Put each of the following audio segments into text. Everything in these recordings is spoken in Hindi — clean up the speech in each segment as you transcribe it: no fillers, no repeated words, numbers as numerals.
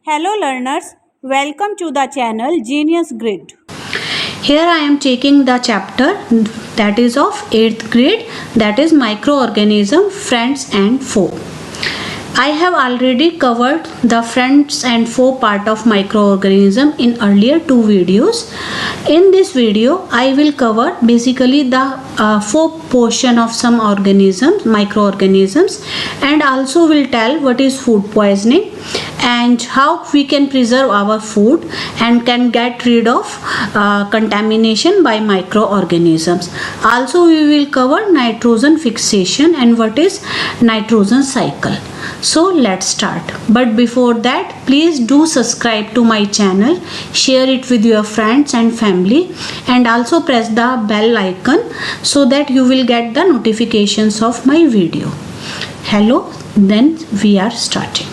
Hello learners, welcome to the channel Genius Grid. Here I am taking the chapter that is of 8th grade, that is microorganism, friends and foe. I have already covered the friends and foe part of microorganism in earlier two videos. In this video, I will cover basically the foe portion of some organisms, microorganisms, and also will tell what is food poisoning and how we can preserve our food and can get rid of contamination by microorganisms. Also, we will cover nitrogen fixation and what is nitrogen cycle. So let's start. But before that, please do subscribe to my channel, share it with your friends and family, and also press the bell icon so that you will get the notifications of my video. Hello, then we are starting.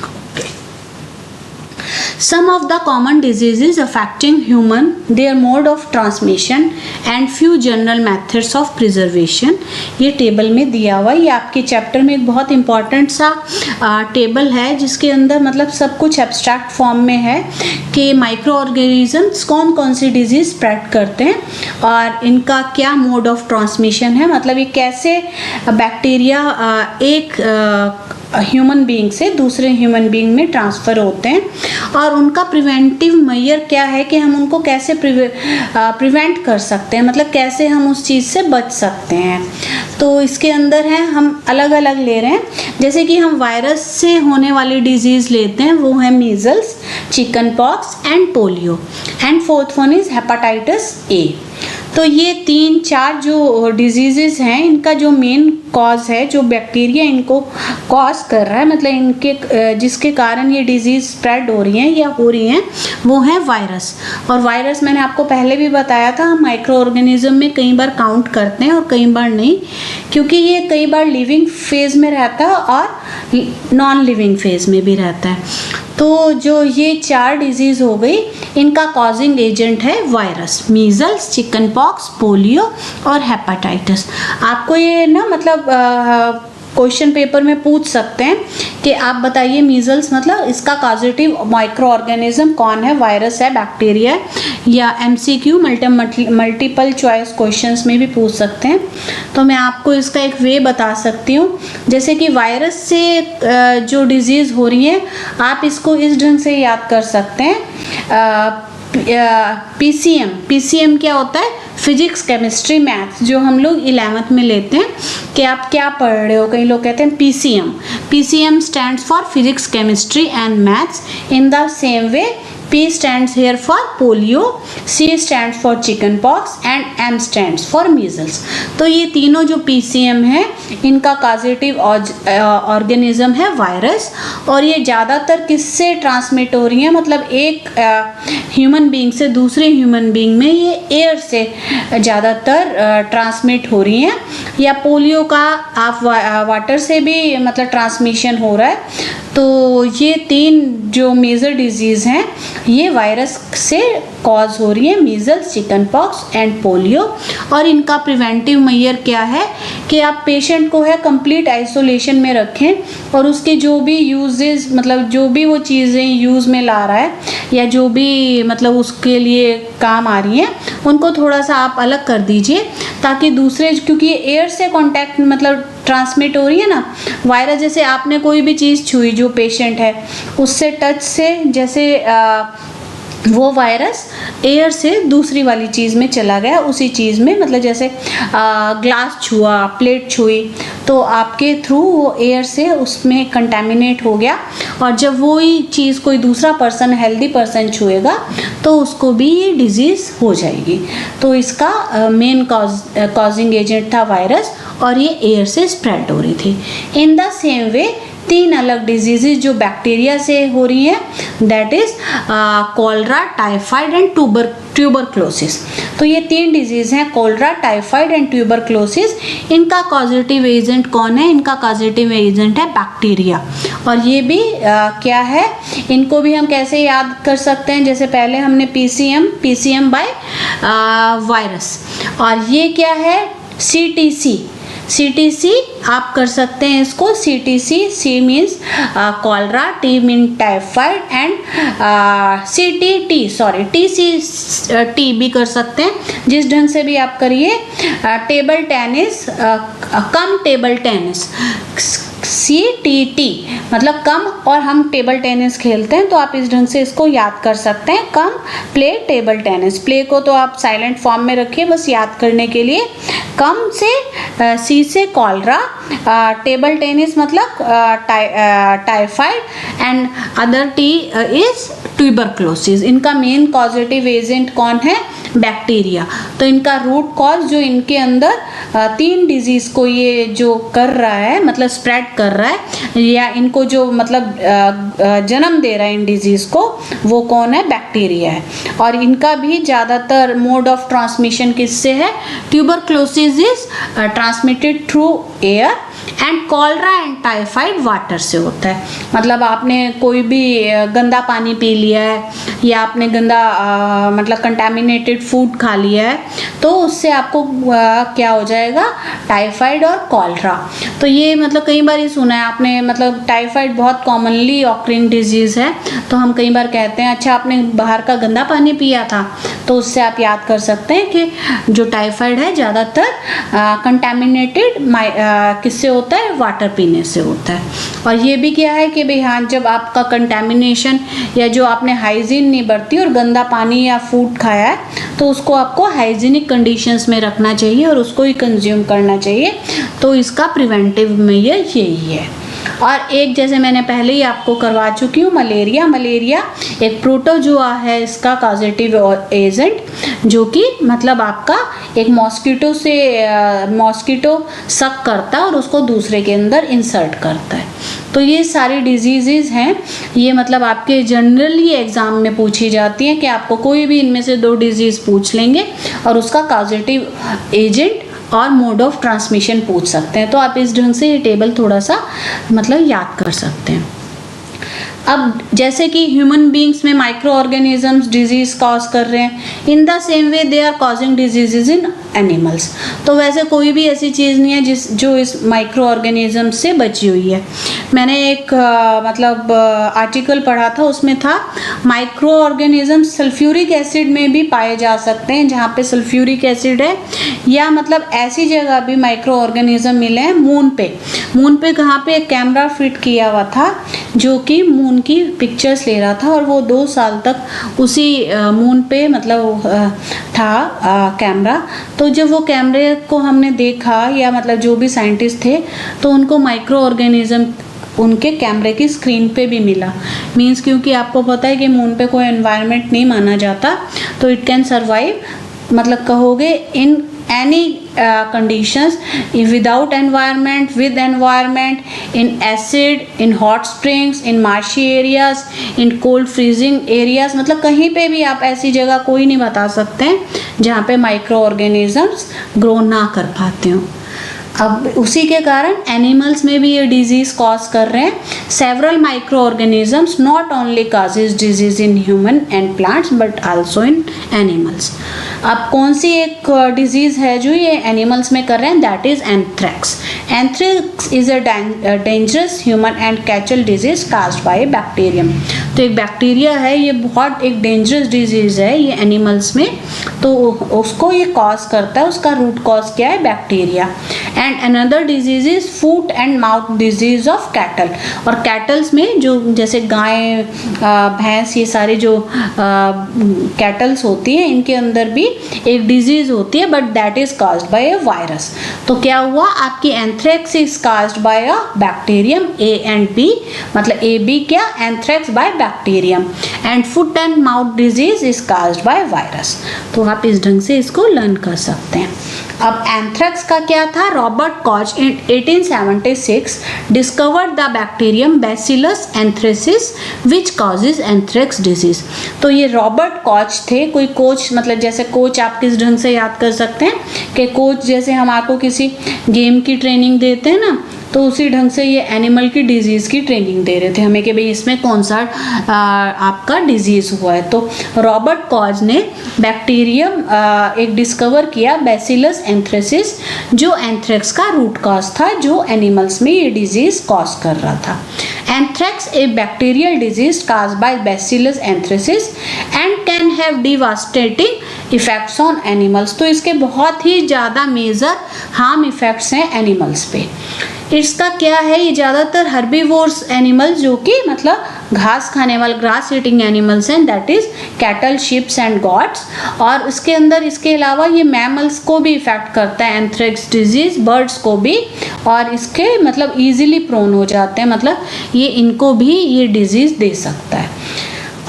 Some of the common diseases affecting human, their mode of transmission and few general methods of preservation. ये टेबल में दिया हुआ है, ये आपके चैप्टर में एक बहुत इम्पॉर्टेंट सा टेबल है जिसके अंदर मतलब सब कुछ एब्स्ट्रैक्ट फॉर्म में है कि माइक्रो ऑर्गेनिजम्स कौन कौन सी डिजीज स्प्रेड करते हैं और इनका क्या मोड ऑफ ट्रांसमिशन है, मतलब ये कैसे बैक्टीरिया एक ह्यूमन बीइंग से दूसरे ह्यूमन बीइंग में ट्रांसफ़र होते हैं और उनका प्रिवेंटिव मेजर क्या है कि हम उनको कैसे प्रिवेंट कर सकते हैं, मतलब कैसे हम उस चीज़ से बच सकते हैं। तो इसके अंदर है हम अलग अलग ले रहे हैं, जैसे कि हम वायरस से होने वाली डिजीज़ लेते हैं, वो है measles, chicken pox and polio and fourth one is hepatitis A. तो ये 3-4 जो डिजीज़ हैं इनका जो मेन कॉज है, जो बैक्टीरिया इनको कॉज कर रहा है, मतलब इनके जिसके कारण ये डिजीज़ स्प्रेड हो रही हैं या हो रही हैं, वो है वायरस। और वायरस मैंने आपको पहले भी बताया था, हम माइक्रो ऑर्गेनिज्म में कई बार काउंट करते हैं और कई बार नहीं, क्योंकि ये कई बार लिविंग फेज़ में रहता है और नॉन लिविंग फेज़ में भी रहता है। तो जो ये 4 डिजीज़ हो गई, इनका कॉजिंग एजेंट है virus, measles, chicken pox, polio और हेपेटाइटिस। आपको ये ना मतलब क्वेश्चन पेपर में पूछ सकते हैं कि आप बताइए मीजल्स मतलब इसका कॉजेटिव माइक्रो ऑर्गेनिज्म कौन है, वायरस है, बैक्टीरिया है, या एमसीक्यू मल्टीपल चॉइस क्वेश्चंस में भी पूछ सकते हैं। तो मैं आपको इसका एक वे बता सकती हूँ, जैसे कि वायरस से जो डिजीज़ हो रही है आप इसको इस ढंग से याद कर सकते हैं। पीसीएम क्या होता है, फिजिक्स, केमिस्ट्री, मैथ्स, जो हम लोग 11th में लेते हैं कि आप क्या पढ़ रहे हो, कई लोग कहते हैं PCM stands for physics, chemistry and maths. In the same way P stands here for polio, C stands for chicken pox and M stands for measles। तो ये तीनों जो PCM है इनका कॉजेटिव ऑर्गेनिज्म है वायरस, और ये ज़्यादातर किससे ट्रांसमिट हो रही है, मतलब एक ह्यूमन बीइंग से दूसरे ह्यूमन बीइंग में ये एयर से ज़्यादातर ट्रांसमिट हो रही हैं, या पोलियो का आप वाटर से भी मतलब ट्रांसमिशन हो रहा है। तो ये 3 जो मेजर डिजीज़ हैं ये वायरस से कॉज हो रही है, measles, chicken pox and polio. और इनका प्रिवेंटिव मेजर क्या है कि आप पेशेंट को है कंप्लीट आइसोलेशन में रखें और उसके जो भी यूजेस, मतलब जो भी वो चीज़ें यूज़ में ला रहा है या जो भी मतलब उसके लिए काम आ रही हैं उनको थोड़ा सा आप अलग कर दीजिए, ताकि दूसरे, क्योंकि ये एयर से कांटेक्ट मतलब ट्रांसमिट हो रही है ना वायरस, जैसे आपने कोई भी चीज़ छुई जो पेशेंट है उससे टच से, जैसे वो वायरस एयर से दूसरी वाली चीज़ में चला गया, उसी चीज़ में मतलब जैसे ग्लास छुआ, प्लेट छुई, तो आपके थ्रू वो एयर से उसमें कंटेमिनेट हो गया, और जब वही चीज़ कोई दूसरा पर्सन, हेल्दी पर्सन छुएगा तो उसको भी ये डिजीज़ हो जाएगी। तो इसका मेन कॉजिंग एजेंट था वायरस और ये एयर से स्प्रेड हो रही थी। इन द सेम वे 3 अलग डिजीज़ जो बैक्टीरिया से हो रही हैं, that is cholera, typhoid and tuberculosis. तो ये 3 डिजीज़ हैं, कॉलरा, टाइफाइड एंड ट्यूबरक्लोसिस। इनका कॉजेटिव एजेंट कौन है, इनका कॉजेटिव एजेंट है बैक्टीरिया। और ये भी क्या है, इनको भी हम कैसे याद कर सकते हैं, जैसे पहले हमने पीसीएम बाय वायरस, और ये क्या है, सीटीसी, CTC आप कर सकते हैं इसको, CTC, C means cholera, T mean typhoid and TC भी कर सकते हैं। जिस ढंग से भी आप करिए। Table tennis, cum table tennis, CTT मतलब कम, और हम टेबल टेनिस खेलते हैं तो आप इस ढंग से इसको याद कर सकते हैं। कम प्ले टेबल टेनिस, प्ले को तो आप साइलेंट फॉर्म में रखिए बस याद करने के लिए। कम से C से कॉलरा, टेबल टेनिस मतलब typhoid and other T is tuberculosis. इनका मेन कॉजेटिव एजेंट कौन है? बैक्टीरिया। तो इनका रूट कॉज जो इनके अंदर 3 डिजीज को ये जो कर रहा है, मतलब स्प्रेड कर रहा है या इनको जो मतलब जन्म दे रहा है इन डिजीज को, वो कौन है? बैक्टीरिया है। और इनका भी ज़्यादातर मोड ऑफ ट्रांसमिशन किससे है? Tuberculosis is transmitted through air and cholera and typhoid water से होता है। मतलब आपने कोई भी गंदा पानी पी लिया है या आपने गंदा मतलब कंटामिनेटेड फूड खा लिया है तो उससे आपको क्या हो जाएगा? टाइफाइड और कॉलरा। तो ये मतलब कई बार ही सुना है आपने, मतलब टाइफाइड बहुत कॉमनली ऑकरिंग डिजीज है। तो हम कई बार कहते हैं अच्छा आपने बाहर का गंदा पानी पिया था, तो उससे आप याद कर सकते हैं कि जो टाइफाइड है ज़्यादातर कंटामिनेटेड किससे होता है? वाटर पीने से होता है। और ये भी क्या है कि भाई हाँ, जब आपका कंटामिनेशन या जो आपने हाइजीन नहीं बरती और गंदा पानी या फूड खाया है तो उसको आपको हाइजीनिक कंडीशंस में रखना चाहिए और उसको ही कंज्यूम करना चाहिए। तो इसका प्रिवेंटिव मेजर यही है। और एक जैसे मैंने पहले ही आपको करवा चुकी हूँ, मलेरिया। मलेरिया एक प्रोटोजोआ है, इसका कॉजेटिव एजेंट, जो कि मतलब आपका एक मॉस्किटो से मॉस्किटो सक करता है और उसको दूसरे के अंदर इंसर्ट करता है। तो ये सारी डिजीज़ हैं, ये मतलब आपके जनरली एग्ज़ाम में पूछी जाती हैं कि आपको कोई भी इनमें से 2 डिजीज़ पूछ लेंगे और उसका कॉजेटिव एजेंट और मोड ऑफ ट्रांसमिशन पूछ सकते हैं। तो आप इस ढंग से ये टेबल थोड़ा सा मतलब याद कर सकते हैं। अब जैसे कि ह्यूमन बींग्स में माइक्रो ऑर्गेनिजम्स डिजीज कॉज कर रहे हैं, in the same way they are causing diseases in animals. तो वैसे कोई भी ऐसी चीज़ नहीं है जो इस माइक्रो ऑर्गेनिज्म से बची हुई है। मैंने एक मतलब आर्टिकल पढ़ा था, उसमें था माइक्रो ऑर्गेनिज्म सल्फ्यूरिक एसिड में भी पाए जा सकते हैं, जहाँ पे सल्फ्यूरिक एसिड है, या मतलब ऐसी जगह भी माइक्रो ऑर्गेनिज्म मिले हैं मून पे। मून पे कहाँ पे? एक कैमरा फिट किया हुआ था जो कि मून की पिक्चर्स ले रहा था और वो 2 साल तक उसी मून पे मतलब था कैमरा। तो जब वो कैमरे को हमने देखा या मतलब जो भी साइंटिस्ट थे तो उनको माइक्रो ऑर्गेनिज्म उनके कैमरे की स्क्रीन पे भी मिला। मीन्स क्योंकि आपको पता है कि मून पे कोई एनवायरनमेंट नहीं माना जाता, तो इट कैन सर्वाइव, मतलब कहोगे इन any conditions, without environment, with environment, in acid, in hot springs, in marshy areas, in cold freezing areas, मतलब कहीं पे भी आप ऐसी जगह कोई नहीं बता सकते हैं जहाँ पे माइक्रो ऑर्गेनिजम्स ग्रो ना कर पाते हो। अब उसी के कारण एनिमल्स में भी ये डिजीज कॉज कर रहे हैं। Several micro organisms not only causes disease in human and plants but also in animals. अब कौन सी एक डिजीज है जो ये एनिमल्स में कर रहे हैं? That is anthrax. Anthrax is a dangerous human and कैचल disease caused by bacterium. तो एक बैक्टीरिया है, ये बहुत एक डेंजरस डिजीज है ये एनिमल्स में, तो उसको ये कॉज करता है। उसका रूट कॉज क्या है? Bacteria. And another disease is foot and mouth disease of cattle. और कैटल्स में जो जैसे गाय, भैंस, ये सारे जो कैटल्स होती हैं इनके अंदर भी एक डिजीज होती है, but that is caused by a virus. तो क्या हुआ? आपकी anthrax is caused by a bacterium A and B, मतलब A B क्या? Anthrax bye bacterium. And foot and mouth disease is caused by virus. तो आप इस ढंग से इसको लर्न कर सकते हैं। अब एंथ्रेक्स का क्या था? Robert Koch in 1876 discovered the bacterium bacillus anthracis which causes anthrax disease. तो ये रॉबर्ट कॉच थे, कोई कोच, मतलब जैसे कोच आप किस ढंग से याद कर सकते हैं कि कोच जैसे हम आपको किसी गेम की ट्रेनिंग देते हैं ना, तो उसी ढंग से ये एनिमल की डिजीज़ की ट्रेनिंग दे रहे थे हमें कि भाई इसमें कौन सा आपका डिजीज़ हुआ है। तो रॉबर्ट कॉज ने बैक्टीरियम एक डिस्कवर किया, बैसिलस एंथ्रेसिस, जो एंथ्रेक्स का रूट कॉज था, जो एनिमल्स में ये डिजीज़ कॉज कर रहा था। Anthrax, a bacterial disease caused by Bacillus anthracis and can have devastating effects on animals। तो इसके बहुत ही ज़्यादा मेजर हार्म इफेक्ट्स हैं एनिमल्स पे। इसका क्या है, ये ज़्यादातर हर्बीवोर्स एनिमल्स जो कि मतलब घास खाने वाले ग्रास ईटिंग एनिमल्स हैं, that is cattle, ships and gots. और इसके अंदर इसके अलावा ये मैमल्स को भी इफ़ेक्ट करता है एंथ्रेक्स डिजीज़, बर्ड्स को भी, और इसके मतलब ईजिली प्रोन हो जाते हैं, मतलब ये इनको भी ये डिजीज़ दे सकता है।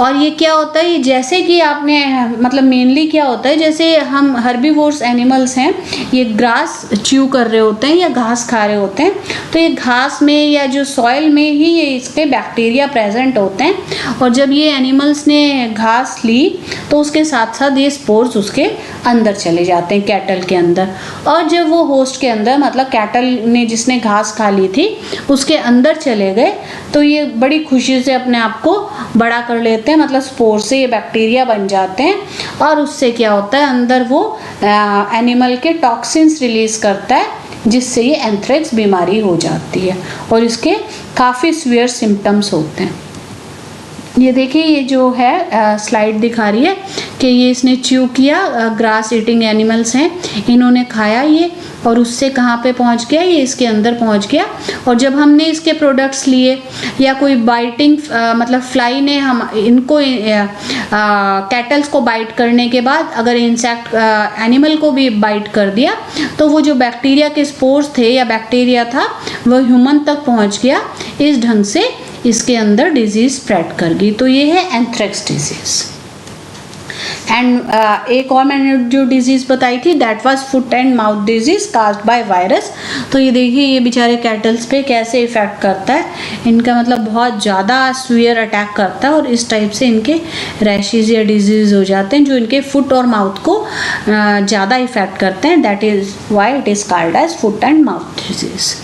और ये क्या होता है, जैसे कि आपने मतलब मेनली क्या होता है, जैसे हम हर्बीवोर्स एनिमल्स हैं, ये ग्रास च्यू कर रहे होते हैं या घास खा रहे होते हैं, तो ये घास में या जो सॉइल में ही ये इसके बैक्टीरिया प्रेजेंट होते हैं। और जब ये एनिमल्स ने घास ली तो उसके साथ साथ ये स्पोर्स उसके अंदर चले जाते हैं, कैटल के अंदर। और जब वो होस्ट के अंदर मतलब कैटल ने जिसने घास खा ली थी उसके अंदर चले गए, तो ये बड़ी खुशी से अपने आप को बड़ा कर लेते हैं, मतलब स्पोर से ये बैक्टीरिया बन जाते हैं। और उससे क्या होता है, अंदर वो एनिमल के टॉक्सिन्स रिलीज करता है, जिससे ये एंथ्रेक्स बीमारी हो जाती है। और इसके काफ़ी सीवियर सिम्टम्स होते हैं। ये देखिए, ये जो है स्लाइड दिखा रही है कि ये इसने च्यू किया, ग्रास ईटिंग एनिमल्स हैं, इन्होंने खाया ये, और उससे कहाँ पे पहुँच गया, ये इसके अंदर पहुँच गया। और जब हमने इसके प्रोडक्ट्स लिए या कोई बाइटिंग मतलब फ्लाई ने हम इनको कैटल्स को बाइट करने के बाद अगर इंसेक्ट एनिमल को भी बाइट कर दिया, तो वो जो बैक्टीरिया के स्पोर्स थे या बैक्टीरिया था वो ह्यूमन तक पहुँच गया। इस ढंग से इसके अंदर डिजीज़ स्प्रेड कर गई। तो ये है एंथ्रेक्स डिजीज़। एंड एक और मैंने जो डिजीज़ बताई थी that was foot and mouth disease caused by virus. तो ये देखिए, ये बेचारे कैटल्स पे कैसे इफ़ेक्ट करता है, इनका मतलब बहुत ज़्यादा सीवियर अटैक करता है, और इस टाइप से इनके रैशेज या डिजीज़ हो जाते हैं जो इनके फुट और माउथ को ज़्यादा इफ़ेक्ट करते हैं। That is why it is called as foot and mouth disease.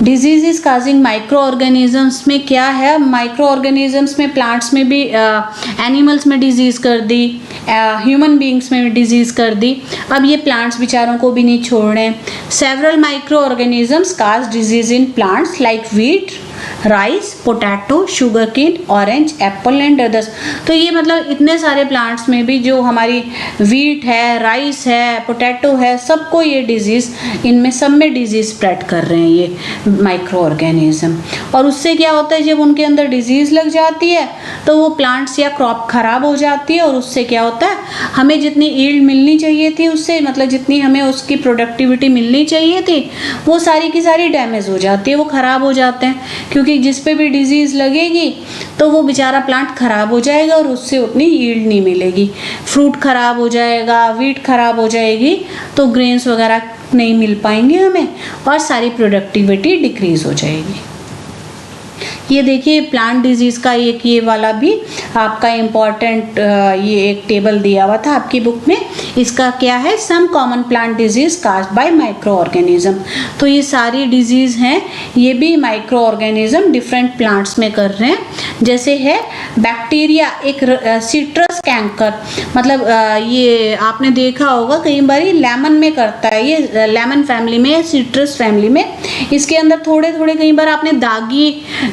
Disease is causing micro organisms में क्या है, माइक्रो ऑर्गेनिजम्स में प्लांट्स में भी एनिमल्स में डिजीज़ कर दी, ह्यूमन बींग्स में भी डिजीज़ कर दी। अब ये प्लांट्स बेचारों को भी नहीं छोड़ रहे हैं। Several micro organisms cause disease in plants like wheat, rice, potato, sugar cane, orange, apple and others. तो ये मतलब इतने सारे प्लांट्स में भी जो हमारी व्हीट है, राइस है, पोटैटो है, सबको ये डिजीज़, इनमें सब में डिजीज़ स्प्रेड कर रहे हैं ये माइक्रो ऑर्गेनिज्म। और उससे क्या होता है, जब उनके अंदर डिजीज़ लग जाती है तो वो प्लांट्स या क्रॉप ख़राब हो जाती है, और उससे क्या होता है, हमें जितनी ईल्ड मिलनी चाहिए थी उससे, मतलब जितनी हमें उसकी प्रोडक्टिविटी मिलनी चाहिए थी, वो सारी की सारी डैमेज हो जाती है, वो ख़राब हो जाते हैं। क्योंकि जिस पे भी डिजीज़ लगेगी तो वो बेचारा प्लांट ख़राब हो जाएगा और उससे उतनी यील्ड नहीं मिलेगी। फ्रूट ख़राब हो जाएगा, व्हीट ख़राब हो जाएगी, तो ग्रेन्स वगैरह नहीं मिल पाएंगे हमें, और सारी प्रोडक्टिविटी डिक्रीज़ हो जाएगी। ये देखिए, प्लांट डिजीज़ का एक ये वाला भी आपका इम्पॉर्टेंट ये एक टेबल दिया हुआ था आपकी बुक में। इसका क्या है, some common plant disease caused by micro organism. तो ये सारी डिजीज़ हैं, ये भी माइक्रो ऑर्गेनिज्म डिफरेंट प्लांट्स में कर रहे हैं। जैसे है बैक्टीरिया, एक सिट्रस कैंकर, मतलब ये आपने देखा होगा कई बार लेमन में करता है, ये लेमन फैमिली में, सिट्रस फैमिली में। इसके अंदर थोड़े थोड़े कई बार आपने दागी,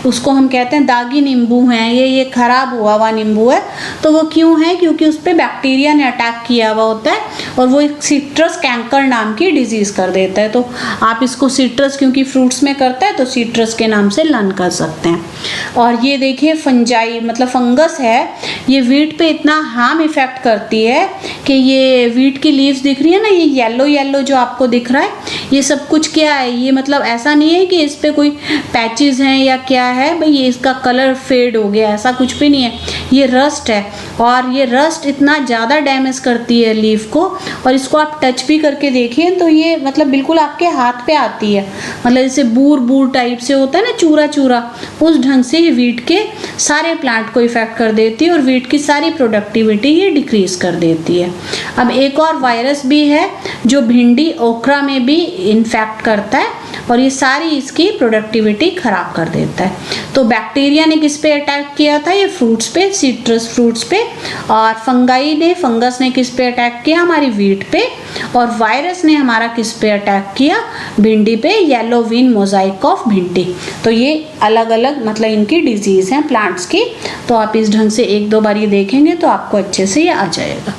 उसको हम कहते हैं दागी नींबू हैं, ये खराब हुआ हुआ नींबू है। तो वो क्यों है, क्योंकि उस पर बैक्टीरिया ने अटैक किया हुआ होता है और वो एक सिट्रस कैंकर नाम की डिजीज़ कर देता है। तो आप इसको सिट्रस, क्योंकि फ्रूट्स में करता है, तो सिट्रस के नाम से लर्न कर सकते हैं। और ये देखिए फंजाई, मतलब फंगस है, ये वीट पे इतना हार्म इफेक्ट करती है कि ये वीट की लीव्स दिख रही है ना, ये येलो येलो जो आपको दिख रहा है, ये सब कुछ क्या है, ये मतलब ऐसा नहीं है कि इस पे कोई पैचेस हैं या क्या है भाई, ये इसका कलर फेड हो गया, ऐसा कुछ भी नहीं है। ये रस्ट है, और ये रस्ट इतना ज़्यादा डैमेज करती है लीफ को, और इसको आप टच भी करके देखिए तो ये मतलब बिल्कुल आपके हाथ पे आती है, मतलब जैसे बूर बूर टाइप से होता है ना, चूरा चूरा, उस ढंग से ये वीट के सारे प्लांट को इफेक्ट कर देती है और वीट की सारी प्रोडक्टिविटी ये डिक्रीज कर देती है। अब एक और वायरस भी है जो भिंडी ओकरा में भी इन्फेक्ट करता है और ये सारी इसकी प्रोडक्टिविटी खराब कर देता है। तो बैक्टीरिया ने किस पे अटैक किया था, ये फ्रूट्स पे, सिट्रस फ्रूट्स पे, और फंगस ने किस पे अटैक किया, हमारी वीट पे, और वायरस ने हमारा किस पे अटैक किया, भिंडी पे, येलो वीन मोजाइक ऑफ भिंडी। तो ये अलग अलग मतलब इनकी डिजीज हैं प्लांट्स की। तो आप इस ढंग से एक दो बार ये देखेंगे तो आपको अच्छे से ये आ जाएगा।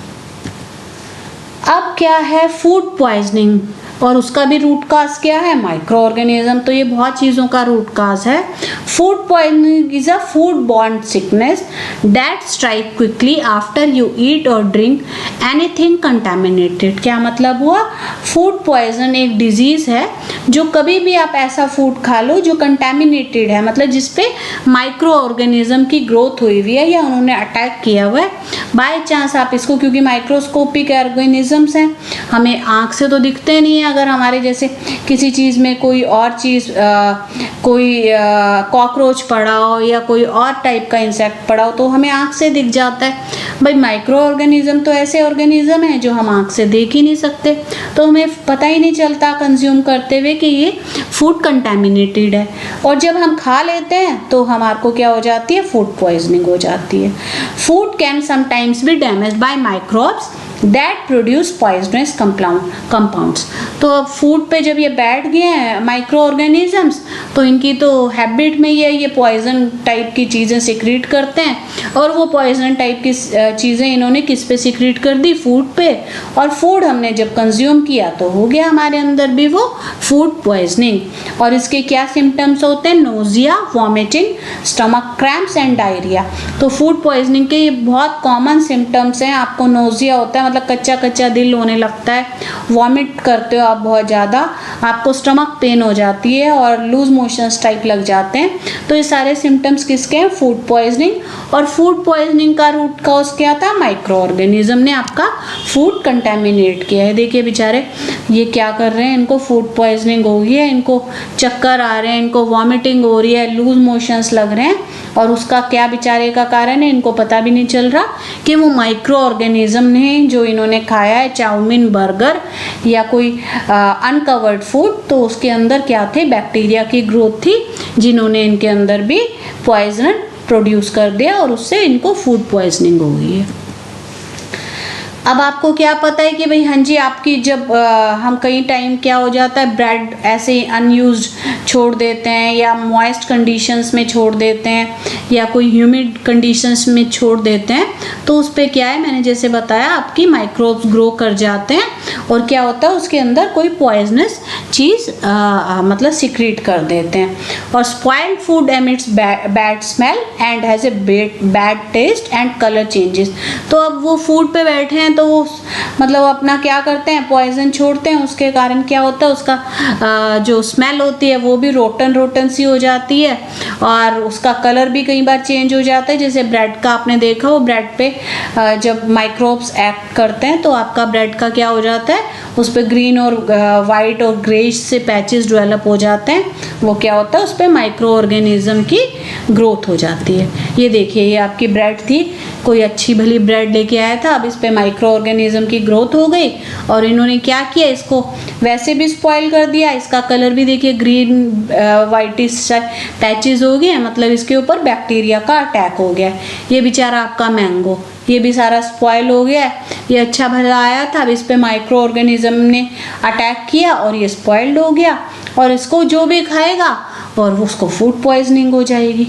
अब क्या है फूड पॉइजनिंग, और उसका भी रूट काज क्या है, माइक्रो ऑर्गेनिज्म। तो ये बहुत चीज़ों का रूट काज है। Food poisoning is a food borne sickness that strike quickly after you eat और ड्रिंक एनीथिंग कंटामिनेटेड। क्या मतलब हुआ, फूड पॉइजन एक डिजीज है जो कभी भी आप ऐसा फूड खा लो जो कंटामिनेटेड है, मतलब जिसपे माइक्रो ऑर्गेनिज्म की ग्रोथ हुई हुई है या उन्होंने अटैक किया हुआ है। बाय चांस आप इसको, क्योंकि माइक्रोस्कोपिक ऑर्गेनिजम्स हैं, हमें आँख से तो दिखते नहीं है, अगर हमारे जैसे किसी चीज़ में कोई और चीज़ कोई कॉकरोच पड़ा हो या कोई और टाइप का इंसेक्ट पड़ा हो तो हमें आँख से दिख जाता है। भाई माइक्रो ऑर्गेनिज्म तो ऐसे ऑर्गेनिज्म है जो हम आँख से देख ही नहीं सकते, तो हमें पता ही नहीं चलता कंज्यूम करते हुए कि ये फूड कंटामिनेटेड है, और जब हम खा लेते हैं तो हमारे को क्या हो जाती है, फूड पॉइजनिंग हो जाती है। Food can sometimes be damaged by microbes that produce poisonous compounds. तो अब फूड पे जब ये बैठ गए हैं माइक्रो ऑर्गेनिजम्स तो इनकी तो हैबिट में ये पॉइजन टाइप की चीज़ें सिक्रीट करते हैं, और वो पॉइजन टाइप की चीज़ें इन्होंने किस पे सिक्रीट कर दी, फूड पे, और फूड हमने जब कंज्यूम किया तो हो गया हमारे अंदर भी वो फूड पॉइजनिंग। और इसके क्या सिम्टम्स होते हैं, nausea, vomiting, stomach cramps and diarrhoea. तो फूड पॉइजनिंग के ये बहुत कॉमन सिम्टम्स हैं। आपको नोजिया होता है, मतलब कच्चा कच्चा दिल होने लगता है, वॉमिट करते हो आप बहुत ज़्यादा, आपको स्टमक पेन हो जाती है और लूज मोशंस टाइप लग जाते हैं। तो ये सारे सिम्टम्स किसके हैं, फूड पॉइजनिंग। और फूड पॉइजनिंग का रूट कॉज क्या था, माइक्रो ऑर्गेनिज्म ने आपका फूड कंटेमिनेट किया है। देखिए बेचारे ये क्या कर रहे हैं, इनको फूड पॉइजनिंग हो गई है, इनको चक्कर आ रहे हैं, इनको वॉमिटिंग हो रही है, लूज मोशंस लग रहे हैं, और उसका क्या बेचारे का कारण है, इनको पता भी नहीं चल रहा कि वो माइक्रो ऑर्गेनिज्म ने जो इन्होंने खाया है, चाउमीन, बर्गर या कोई अनकवर्ड फूड, तो उसके अंदर क्या थे, बैक्टीरिया की ग्रोथ थी जिन्होंने इनके अंदर भी पॉइजन प्रोड्यूस कर दिया और उससे इनको फूड पॉइजनिंग हो गई है। अब आपको क्या पता है कि भाई हाँ जी, आपकी जब हम कई टाइम क्या हो जाता है, ब्रेड ऐसे अनयूज्ड छोड़ देते हैं या मॉइस्ट कंडीशंस में छोड़ देते हैं या कोई ह्यूमिड कंडीशंस में छोड़ देते हैं, तो उस पर क्या है, मैंने जैसे बताया, आपकी माइक्रोब्स ग्रो कर जाते हैं और क्या होता है, उसके अंदर कोई पॉइजनस चीज़ मतलब सिक्रीट कर देते हैं। और spoiled food emits bad smell and has a bad taste and colour changes. तो अब वो फूड पे बैठे हैं तो वो मतलब अपना क्या करते हैं, पॉइजन छोड़ते हैं, उसके कारण क्या होता है, उसका जो स्मेल होती है वो भी रोटन सी हो जाती है और उसका कलर भी कई बार चेंज हो जाता है। जैसे ब्रेड का आपने देखा हो, ब्रेड पे जब माइक्रोब्स एक्ट करते हैं तो आपका ब्रेड का क्या हो जाता है, उस पर ग्रीन और वाइट और ग्रेइश से पैचेस डेवलप हो जाते हैं। वो क्या होता है, उस पर माइक्रो ऑर्गेनिज्म की ग्रोथ हो जाती है। ये देखिए, ये आपकी ब्रेड थी, कोई अच्छी भली ब्रेड लेके आया था, अब इस पे माइक्रो ऑर्गेनिज्म की ग्रोथ हो गई और इन्होंने क्या किया, इसको वैसे भी स्पॉइल कर दिया। इसका कलर भी देखिए ग्रीन वाइटिश पैचेस हो गए, मतलब इसके ऊपर बैक्टीरिया का अटैक हो गया। ये बेचारा आपका मैंगो, ये भी सारा स्पॉइल हो गया। ये अच्छा भला आया था, अब इस पे माइक्रो ऑर्गेनिज्म ने अटैक किया और ये स्पॉइल्ड हो गया, और इसको जो भी खाएगा और उसको फूड पॉइजनिंग हो जाएगी।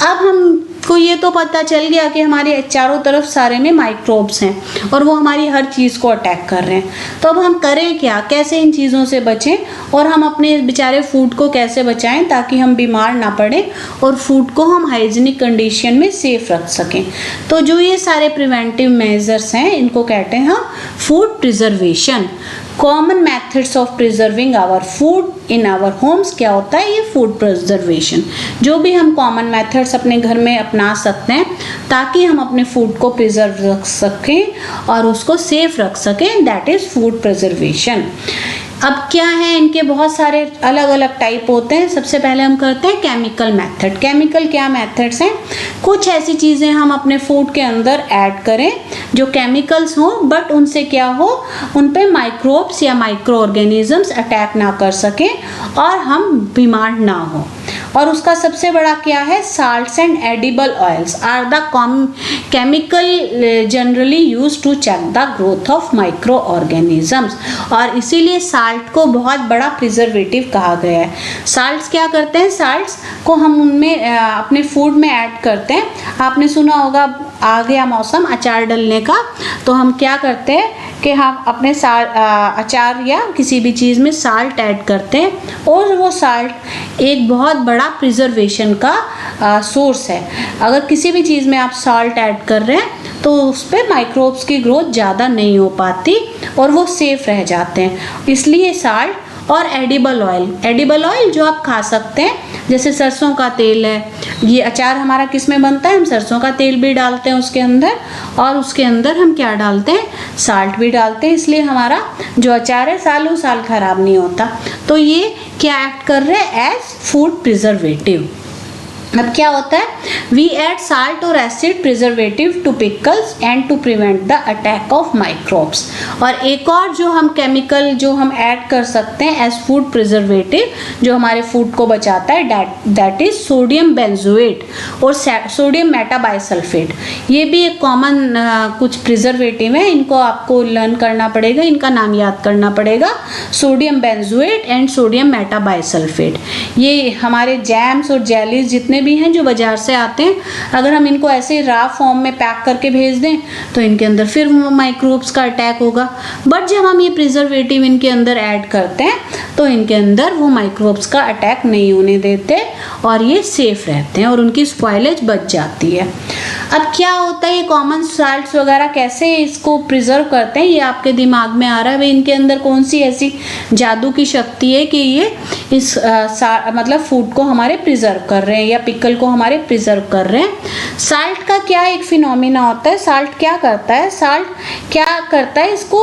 अब हमको ये तो पता चल गया कि हमारे चारों तरफ सारे में माइक्रोब्स हैं और वो हमारी हर चीज़ को अटैक कर रहे हैं। तो अब हम करें क्या, कैसे इन चीज़ों से बचें और हम अपने बेचारे फूड को कैसे बचाएं ताकि हम बीमार ना पड़ें और फूड को हम हाइजीनिक कंडीशन में सेफ रख सकें। तो जो ये सारे प्रिवेंटिव मेजर्स हैं, इनको कहते हैं हम food preservation. Common methods of preserving our food in our homes, क्या होता है ये फूड प्रिजर्वेशन। जो भी हम कॉमन मेथड्स अपने घर में अपना सकते हैं ताकि हम अपने फूड को प्रिजर्व रख सकें और उसको सेफ रख सकें, दैट इज फूड प्रिजर्वेशन। अब क्या है, इनके बहुत सारे अलग अलग टाइप होते हैं। सबसे पहले हम करते हैं केमिकल मेथड। केमिकल क्या मेथड्स हैं, कुछ ऐसी चीज़ें हम अपने फूड के अंदर ऐड करें जो केमिकल्स हों बट उनसे क्या हो, उन पे माइक्रोब्स या माइक्रो ऑर्गेनिजम्स अटैक ना कर सकें और हम बीमार ना हो। और उसका सबसे बड़ा क्या है, salts and edible oils are the chemical generally use to check the growth of micro organisms. और इसीलिए साल्ट को बहुत बड़ा प्रिजर्वेटिव कहा गया है। साल्ट्स क्या करते हैं, साल्ट्स को हम उनमें अपने फूड में ऐड करते हैं। आपने सुना होगा आ गया मौसम अचार डलने का, तो हम क्या करते हैं कि हम अपने अचार या किसी भी चीज़ में साल्ट ऐड करते हैं और वो साल्ट एक बहुत बड़ा प्रिजर्वेशन का सोर्स है। अगर किसी भी चीज़ में आप साल्ट ऐड कर रहे हैं तो उस पर माइक्रोब्स की ग्रोथ ज़्यादा नहीं हो पाती और वो सेफ रह जाते हैं। इसलिए साल्ट और एडिबल ऑयल जो आप खा सकते हैं, जैसे सरसों का तेल है, ये अचार हमारा किस में बनता है, हम सरसों का तेल भी डालते हैं उसके अंदर, और उसके अंदर हम क्या डालते हैं, साल्ट भी डालते हैं। इसलिए हमारा जो अचार है सालों साल खराब नहीं होता। तो ये क्या एक्ट कर रहे हैं, एज फूड प्रिजर्वेटिव। अब क्या होता है, वी एड साल्ट और acid preservative to pickles and to prevent the attack of microbes. और एक और जो हम केमिकल जो हम ऐड कर सकते हैं एज फूड प्रिजर्वेटिव, जो हमारे फूड को बचाता है, दैट इज सोडियम बेंजोएट और सोडियम मेटाबाइसल्फेट। ये भी एक कॉमन कुछ प्रिजर्वेटिव है, इनको आपको लर्न करना पड़ेगा, इनका नाम याद करना पड़ेगा, sodium benzoate and sodium metabisulphite. ये हमारे जैम्स और जेलीज जितने भी हैं जो बाजार से आते हैं, अगर हम इनको ऐसे रा फॉर्म में पैक करके भेज दें तो इनके अंदर फिर माइक्रोब्स का अटैक होगा। बट जब हम ये प्रिजर्वेटिव इनके अंदर ऐड करते हैं तो इनके अंदर वो माइक्रोब्स का अटैक नहीं होने देते और ये सेफ रहते हैं और उनकी स्पॉइलेज बच जाती है। अब क्या होता है, ये कॉमन साल्ट्स वगैरह कैसे इसको प्रिजर्व करते हैं, ये आपके दिमाग में आ रहा है, इनके अंदर कौन सी ऐसी जादू की शक्ति है कि ये इस मतलब फूड को हमारे प्रिजर्व कर रहे हैं या पिकल को हमारे प्रिजर्व कर रहे हैं। साल्ट का क्या एक फिनोमिना होता है, साल्ट क्या करता है, साल्ट क्या करता है, इसको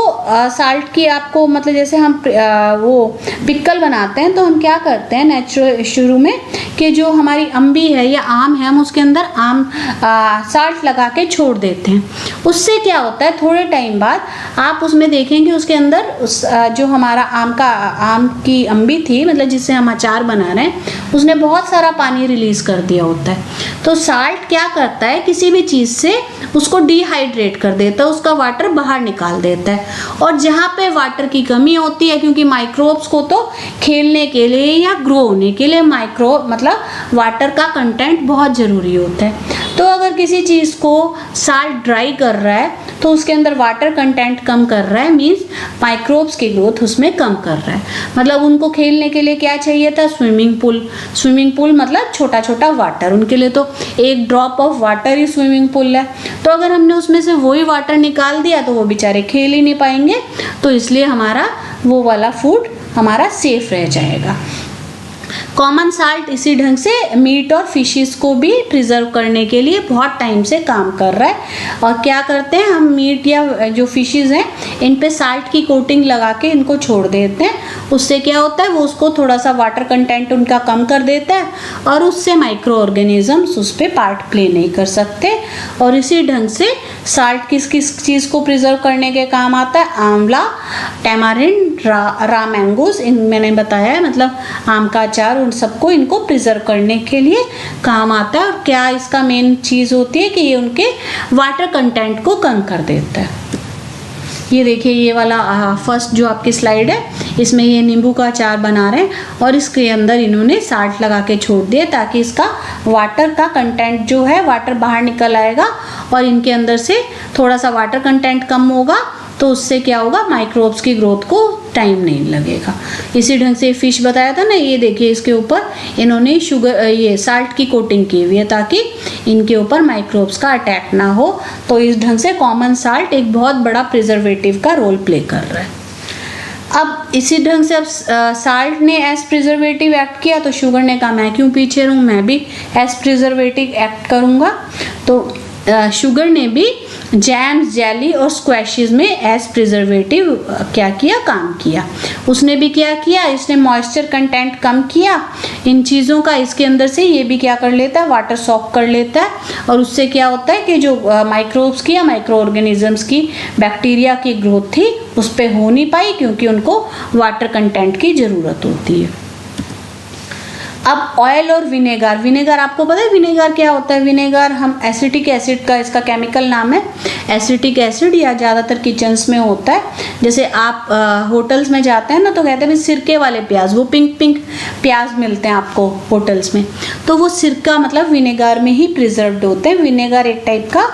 साल्ट की आपको मतलब जैसे हम वो पिकल बनाते हैं तो हम क्या करते हैं नेचुरल शुरू में कि जो हमारी अम्बी है या आम है, हम उसके अंदर आम साल्ट लगा के छोड़ देते हैं। उससे क्या होता है, थोड़े टाइम बाद आप उसमें देखेंगे उसके अंदर जो हमारा आम की अम्बी थी, मतलब जिससे हम अचार बना रहे हैं, उसने बहुत सारा पानी रिलीज कर दिया होता है। तो साल्ट क्या करता है, किसी भी चीज़ से उसको डिहाइड्रेट कर देता है, उसका वाटर बाहर निकाल देता है। और जहाँ पे वाटर की कमी होती है, क्योंकि माइक्रोब्स को तो खेलने के लिए या ग्रो होने के लिए मतलब वाटर का कंटेंट बहुत ज़रूरी होता है। तो अगर किसी चीज़ को साल्ट ड्राई कर रहा है तो उसके अंदर वाटर कंटेंट कम कर रहा है, मीन्स माइक्रोब्स की ग्रोथ उसमें कम कर रहा है। मतलब उनको खेलने के लिए क्या चाहिए था, स्विमिंग पूल मतलब छोटा छोटा वाटर, उनके लिए तो एक drop of water he swimming pool है। तो अगर हमने उसमें से वही वाटर निकाल दिया तो वो बेचारे खेल ही नहीं पाएंगे, तो इसलिए हमारा वो वाला फूड हमारा सेफ रह जाएगा। कॉमन साल्ट इसी ढंग से मीट और फिशेस को भी प्रिजर्व करने के लिए बहुत टाइम से काम कर रहा है। और क्या करते हैं, हम मीट या जो फिशेस हैं इन पे साल्ट की कोटिंग लगा के इनको छोड़ देते हैं। उससे क्या होता है, वो उसको थोड़ा सा वाटर कंटेंट उनका कम कर देता है और उससे माइक्रो ऑर्गेनिजम्स उस पर पार्ट प्ले नहीं कर सकते। और इसी ढंग से साल्ट किस किस चीज़ को प्रिजर्व करने के काम आता है, आंवला, टैमारिंड, रा मैंगोज, इन मैंने बताया है, मतलब आम का अचार, उन सबको इनको प्रिजर्व करने के लिए काम आता है। और क्या इसका मेन चीज़ होती है कि ये उनके वाटर कंटेंट को कम कर देता है। ये देखिए, ये वाला फर्स्ट जो आपकी स्लाइड है, इसमें ये नींबू का अचार बना रहे हैं और इसके अंदर इन्होंने साल्ट लगा के छोड़ दिए ताकि इसका वाटर का कंटेंट जो है, वाटर बाहर निकल आएगा और इनके अंदर से थोड़ा सा वाटर कंटेंट कम होगा, तो उससे क्या होगा, माइक्रोब्स की ग्रोथ को टाइम नहीं लगेगा। इसी ढंग से फिश बताया था ना, ये देखिए इसके ऊपर इन्होंने ये साल्ट की कोटिंग की हुई है ताकि इनके ऊपर माइक्रोब्स का अटैक ना हो। तो इस ढंग से कॉमन साल्ट एक बहुत बड़ा प्रिजर्वेटिव का रोल प्ले कर रहा है। अब इसी ढंग से अब साल्ट ने एज प्रिजर्वेटिव एक्ट किया तो शुगर ने कहा मैं क्यों पीछे रहूं, मैं भी एज प्रिजर्वेटिव एक्ट करूंगा। तो शुगर ने भी जैम्स, जेली और स्क्वैशेस में एज प्रिजर्वेटिव क्या किया, काम किया। उसने भी क्या किया, इसने मॉइस्चर कंटेंट कम किया इन चीज़ों का, इसके अंदर से ये भी क्या कर लेता है, वाटर सॉक कर लेता है, और उससे क्या होता है कि जो माइक्रोब्स की या माइक्रो ऑर्गेनिजम्स की, बैक्टीरिया की ग्रोथ थी उस पर हो नहीं पाई क्योंकि उनको वाटर कंटेंट की ज़रूरत होती है। अब ऑयल और विनेगर, विनेगर आपको पता है विनेगर क्या होता है? विनेगर हम एसिटिक एसिड का, इसका केमिकल नाम है एसिटिक एसिड, या ज़्यादातर किचन्स में होता है। जैसे आप होटल्स में जाते हैं ना तो कहते हैं भाई सिरके वाले प्याज, वो पिंक पिंक प्याज मिलते हैं आपको होटल्स में, तो वो सिरका मतलब विनेगर में ही प्रिजर्व्ड होते हैं। विनेगर एक टाइप का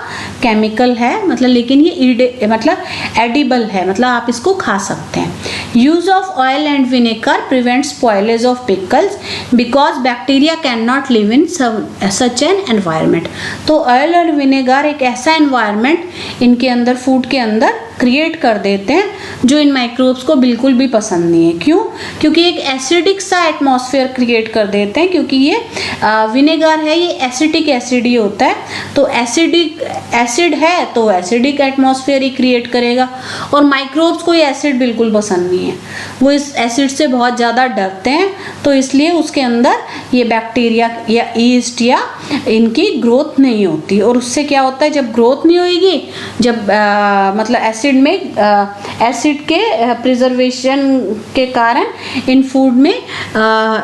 केमिकल है, मतलब लेकिन ये मतलब एडिबल है, मतलब आप इसको खा सकते हैं। Use of oil and vinegar prevent spoilage of pickles because bacteria can not live in such an environment. तो ऑयल और विनेगर एक ऐसा एनवायरनमेंट इनके अंदर, फूड के अंदर क्रिएट कर देते हैं जो इन माइक्रोब्स को बिल्कुल भी पसंद नहीं है। क्यों? क्योंकि एक एसिडिक सा एटमॉस्फेयर क्रिएट कर देते हैं, क्योंकि ये विनेगर है, ये एसिटिक एसिड ही होता है, तो एसिडिक एसिड है तो एसिडिक एटमॉस्फेयर ही क्रिएट करेगा, और माइक्रोब्स को ये एसिड बिल्कुल पसंद नहीं है, वो इस एसिड से बहुत ज़्यादा डरते हैं, तो इसलिए उसके अंदर ये बैक्टीरिया या ईस्ट या इनकी ग्रोथ नहीं होती। और उससे क्या होता है, जब ग्रोथ नहीं होगी, जब मतलब एसिड में एसिड के प्रिजर्वेशन के कारण इन फूड में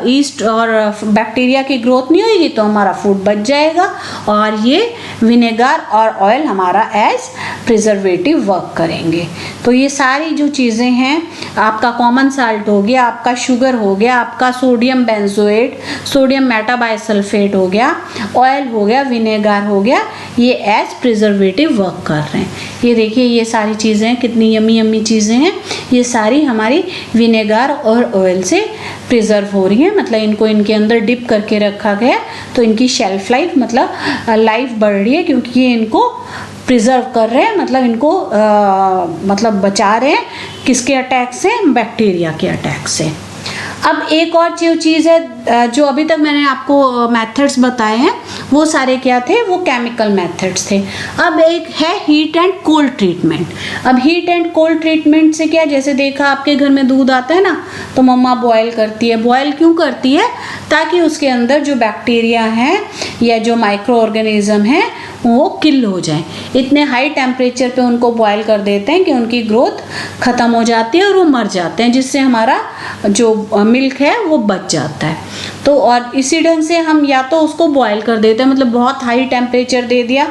ईस्ट और बैक्टीरिया की ग्रोथ नहीं होगी तो हमारा फूड बच जाएगा, और ये विनेगर और ऑयल हमारा एज प्रिजर्वेटिव वर्क करेंगे। तो ये सारी जो चीज़ें हैं, आपका कॉमन साल्ट हो गया, आपका शुगर हो गया, आपका सोडियम बेंजोएट, सोडियम मेटाबाइसल्फेट हो गया, ऑयल हो गया, विनेगर हो गया, ये एज प्रिजर्वेटिव वर्क कर रहे हैं। ये देखिए ये सारी चीज़ें कितनी यमी यमी चीज़ें हैं, ये सारी हमारी विनेगर और ऑयल से प्रिजर्व हो रही हैं, मतलब इनको इनके अंदर डिप करके रखा गया तो इनकी शेल्फ लाइफ मतलब लाइफ बढ़ रही है, क्योंकि ये इनको प्रिजर्व कर रहे हैं, मतलब इनको मतलब बचा रहे हैं किसके अटैक से, बैक्टीरिया के अटैक से। अब एक और जो चीज़ है, जो अभी तक मैंने आपको मेथड्स बताए हैं वो सारे क्या थे, वो केमिकल मेथड्स थे। अब एक है हीट एंड कोल्ड ट्रीटमेंट। अब हीट एंड कोल्ड ट्रीटमेंट से क्या, जैसे देखा आपके घर में दूध आता है ना तो मम्मा बॉयल करती है। बॉयल क्यों करती है? ताकि उसके अंदर जो बैक्टीरिया हैं या जो माइक्रो ऑर्गेनिज्म हैं वो किल हो जाए। इतने हाई टेम्परेचर पे उनको बॉयल कर देते हैं कि उनकी ग्रोथ ख़त्म हो जाती है और वो मर जाते हैं, जिससे हमारा जो मिल्क है वो बच जाता है। तो और इसी ढंग से हम या तो उसको बॉयल कर देते हैं, मतलब बहुत हाई टेम्परेचर दे दिया,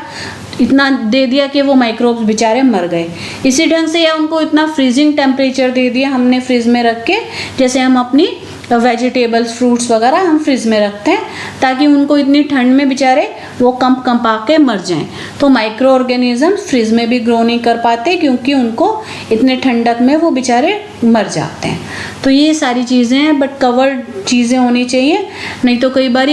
इतना दे दिया कि वो माइक्रोब्स बेचारे मर गए। इसी ढंग से या उनको इतना फ्रीजिंग टेम्परेचर दे दिया हमने फ्रिज में रख के, जैसे हम अपनी वेजिटेबल्स फ्रूट्स वगैरह हम फ्रिज में रखते हैं ताकि उनको इतनी ठंड में बेचारे वो कंपा के मर जाएं। तो माइक्रो ऑर्गेनिज्म फ्रिज में भी ग्रो नहीं कर पाते क्योंकि उनको इतने ठंडक में वो बेचारे मर जाते हैं। तो ये सारी चीज़ें हैं, बट कवर्ड चीज़ें होनी चाहिए, नहीं तो कई बार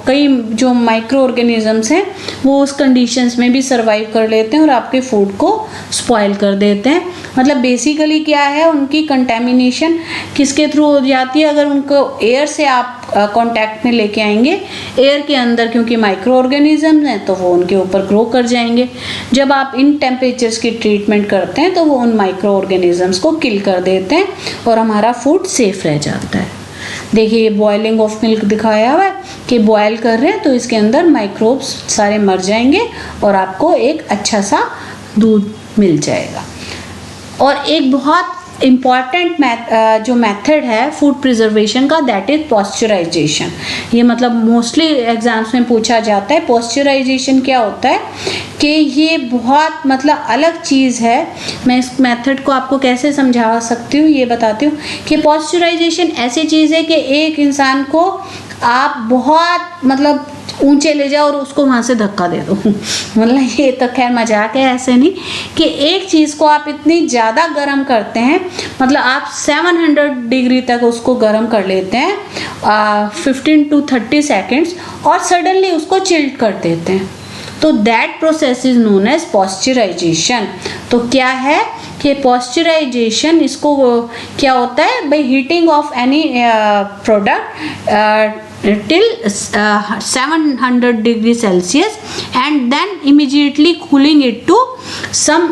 कई जो माइक्रो ऑर्गेनिजम्स हैं वो उस कंडीशंस में भी सर्वाइव कर लेते हैं और आपके फूड को स्पॉइल कर देते हैं। मतलब बेसिकली क्या है, उनकी कंटेमिनेशन किसके थ्रू हो जाती है? अगर उनको एयर से आप कांटेक्ट में लेके आएंगे, एयर के अंदर क्योंकि माइक्रो ऑर्गेनिजम्स हैं तो वो उनके ऊपर ग्रो कर जाएंगे। जब आप इन टेम्परेचर्स की ट्रीटमेंट करते हैं तो वो उन माइक्रो ऑर्गेनिजम्स को किल कर देते हैं और हमारा फूड सेफ रह जाता है। देखिए ये बॉइलिंग ऑफ मिल्क दिखाया हुआ है कि बॉयल कर रहे हैं तो इसके अंदर माइक्रोब्स सारे मर जाएंगे और आपको एक अच्छा सा दूध मिल जाएगा। और एक बहुत इम्पॉर्टेंट जो मेथड है फूड प्रिजर्वेशन का, दैट इज पॉस्चराइजेशन। ये मतलब मोस्टली एग्जाम्स में पूछा जाता है। पॉस्चराइजेशन क्या होता है कि ये बहुत मतलब अलग चीज़ है। मैं इस मेथड को आपको कैसे समझा सकती हूँ ये बताती हूँ कि पॉस्चराइजेशन ऐसी चीज़ है कि एक इंसान को आप बहुत मतलब ऊंचे ले जाओ और उसको वहाँ से धक्का दे दो मतलब ये तो खैर मजाक है, ऐसे नहीं कि एक चीज़ को आप इतनी ज़्यादा गर्म करते हैं, मतलब आप 700 डिग्री तक उसको गर्म कर लेते हैं 15 to 30 सेकेंड्स और सडनली उसको चिल्ड कर देते हैं। तो that process is known as pasteurisation. तो क्या है कि कि पॉस्चराइजेशन इसको क्या होता है, by heating of any product till 700 degree Celsius and then immediately cooling it to some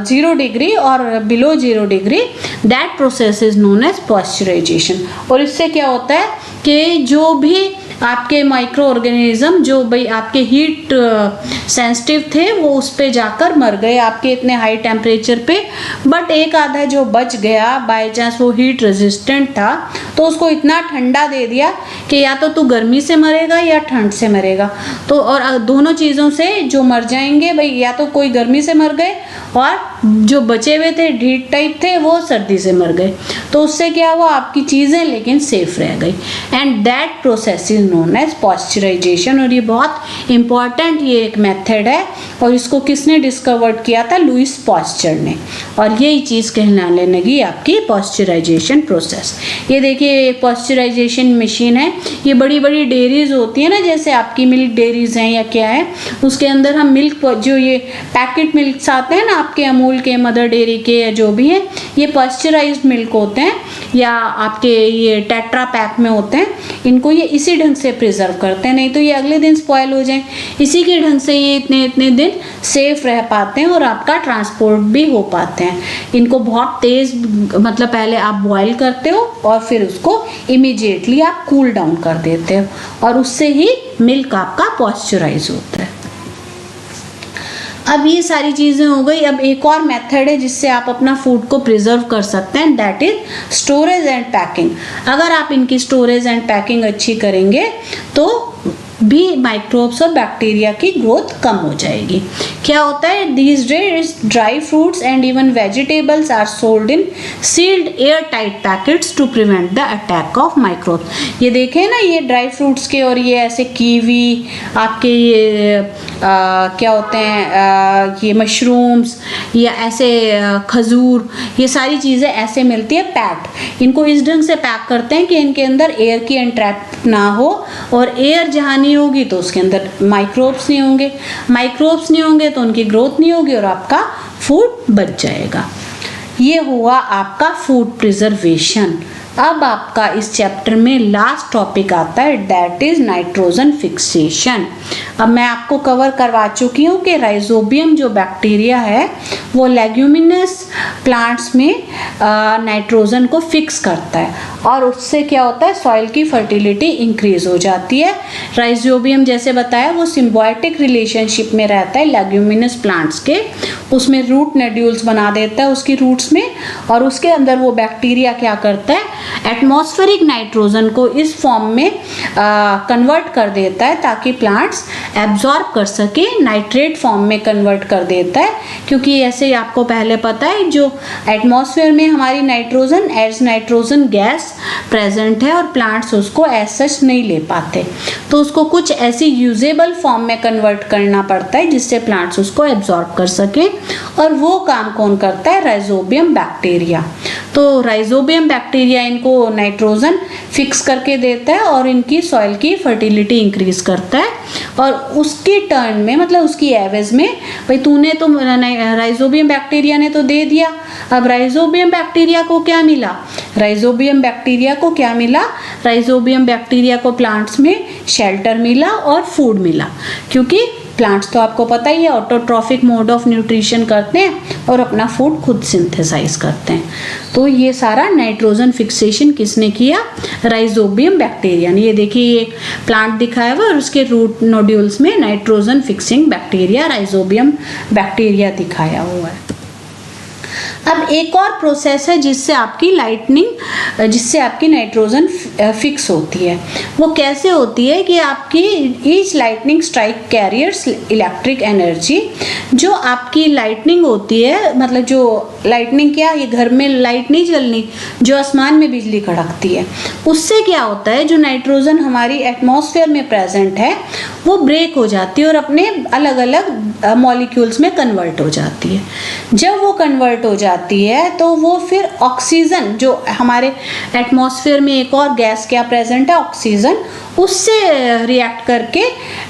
0 degree or below 0 degree, that process is known as pasteurization। और इससे क्या होता है कि जो भी आपके माइक्रो ऑर्गेनिज्म जो भाई आपके हीट सेंसिटिव थे वो उस पे जाकर मर गए आपके इतने हाई टेम्परेचर पे, बट एक आधा जो बच गया बाय चांस वो हीट रेजिस्टेंट था तो उसको इतना ठंडा दे दिया कि या तो तू गर्मी से मरेगा या ठंड से मरेगा। तो और दोनों चीज़ों से जो मर जाएंगे भाई, या तो कोई गर्मी से मर गए और जो बचे हुए थे हीट टाइप थे वो सर्दी से मर गए। तो उससे क्या हुआ, आपकी चीज़ें लेकिन सेफ रह गई, and that process is known as pasteurisation. और ये बहुत इंपॉर्टेंट ये एक मेथड है और इसको किसने डिस्कवर्ड किया था, लुइस पॉस्चर ने। और यही चीज़ कहलाने लगी आपकी पॉस्चराइजेशन प्रोसेस। ये देखिए पॉस्चराइजेशन मशीन है, ये बड़ी बड़ी डेयरीज होती है ना, जैसे आपकी मिल्क डेयरीज हैं या क्या है, उसके अंदर हम मिल्क जो ये पैकेट मिल्क आते हैं ना आपके अमूल के, मदर डेयरी के या जो भी है, ये पॉस्चराइज्ड मिल्क होते हैं या आपके ये टेट्रा पैक में होते हैं। इनको ये इसी ढंग से प्रिजर्व करते हैं, नहीं तो ये अगले दिन स्पॉयल हो जाए। इसी के ढंग से ये इतने इतने दिन सेफ रह पाते हैं और आपका ट्रांसपोर्ट भी हो पाते हैं। इनको बहुत तेज़ मतलब पहले आप बॉयल करते हो और फिर उसको इमीडिएटली आप कूल डाउन कर देते हो और उससे ही मिल्क आपका पॉस्चराइज होता है। अब ये सारी चीज़ें हो गई। अब एक और मेथड है जिससे आप अपना फूड को प्रिजर्व कर सकते हैं, that is storage and packing. अगर आप इनकी स्टोरेज एंड पैकिंग अच्छी करेंगे तो भी माइक्रोब्स और बैक्टीरिया की ग्रोथ कम हो जाएगी। क्या होता है, these days dry fruits and even vegetables are sold in sealed air tight packets to prevent the attack of microbes. ये देखें ना, ये ड्राई फ्रूट्स के और ये ऐसे कीवी आपके ये क्या होते हैं ये मशरूम्स या ऐसे खजूर, ये सारी चीज़ें ऐसे मिलती है पैक्ड। इनको इस ढंग से पैक करते हैं कि इनके अंदर एयर की एंट्रैप ना हो, और एयर जहाँ नहीं होगी तो उसके अंदर माइक्रोब्स नहीं होंगे, माइक्रोब्स नहीं होंगे तो उनकी ग्रोथ नहीं होगी और आपका फूड बच जाएगा। ये हुआ आपका फूड प्रिजर्वेशन। अब आपका इस चैप्टर में लास्ट टॉपिक आता है, दैट इज नाइट्रोजन फिक्सेशन। अब मैं आपको कवर करवा चुकी हूँ कि राइजोबियम जो बैक्टीरिया है वो लेग्यूमिनस प्लांट्स में नाइट्रोजन को फिक्स करता है और उससे क्या होता है, सॉइल की फर्टिलिटी इंक्रीज हो जाती है। राइजोबियम जैसे बताया वो सिम्बायोटिक रिलेशनशिप में रहता है लेग्यूमिनस प्लांट्स के, उसमें रूट नोड्यूल्स बना देता है उसकी रूट्स में, और उसके अंदर वो बैक्टीरिया क्या करता है, एटमॉस्फेरिक नाइट्रोजन को इस फॉर्म में कन्वर्ट कर देता है ताकि प्लांट्स एब्जॉर्ब कर सके, नाइट्रेट फॉर्म में कन्वर्ट कर देता है। क्योंकि ऐसे आपको पहले पता है जो एटमॉस्फेयर में हमारी nitrogen as nitrogen gas present है और प्लांट्स उसको एज सच नहीं ले पाते, तो उसको कुछ ऐसी यूजेबल फॉर्म में कन्वर्ट करना पड़ता है जिससे प्लांट्स उसको एब्जॉर्ब कर सकें, और वो काम कौन करता है, राइजोबियम बैक्टीरिया। तो राइजोबियम बैक्टीरिया इनको नाइट्रोजन फिक्स करके देता है और इनकी सॉइल की फर्टिलिटी इंक्रीज करता है, और उसकी टर्न में मतलब उसकी एवज में भाई तूने तो राइजोबियम बैक्टीरिया ने तो दे दिया, अब राइजोबियम बैक्टीरिया को क्या मिला, राइजोबियम बैक्टीरिया को क्या मिला, राइजोबियम बैक्टीरिया को प्लांट्स में शेल्टर मिला और फूड मिला। क्योंकि प्लांट्स तो आपको पता ही है ऑटोट्रॉफिक मोड ऑफ न्यूट्रिशन करते हैं और अपना फूड खुद सिंथेसाइज करते हैं। तो ये सारा नाइट्रोजन फिक्सेशन किसने किया, राइजोबियम बैक्टीरिया ने। ये देखिए ये प्लांट दिखाया हुआ और उसके रूट नोड्यूल्स में nitrogen fixing bacteria rhizobium bacteria दिखाया हुआ है। अब एक और प्रोसेस है जिससे आपकी नाइट्रोजन फिक्स होती है। वो कैसे होती है कि आपकी each lightning strike carriers electric energy. जो आपकी लाइटनिंग होती है, मतलब जो लाइटनिंग क्या, ये घर में लाइट नहीं जलनी, जो आसमान में बिजली कड़कती है, उससे क्या होता है जो नाइट्रोजन हमारी एटमॉस्फेयर में प्रेजेंट है वो ब्रेक हो जाती है और अपने अलग अलग मॉलिक्यूल्स में कन्वर्ट हो जाती है। जब वो कन्वर्ट हो जाती है तो वो फिर ऑक्सीजन, जो हमारे एटमॉस्फेयर में एक और गैस क्या प्रेजेंट है, ऑक्सीजन, उससे रिएक्ट करके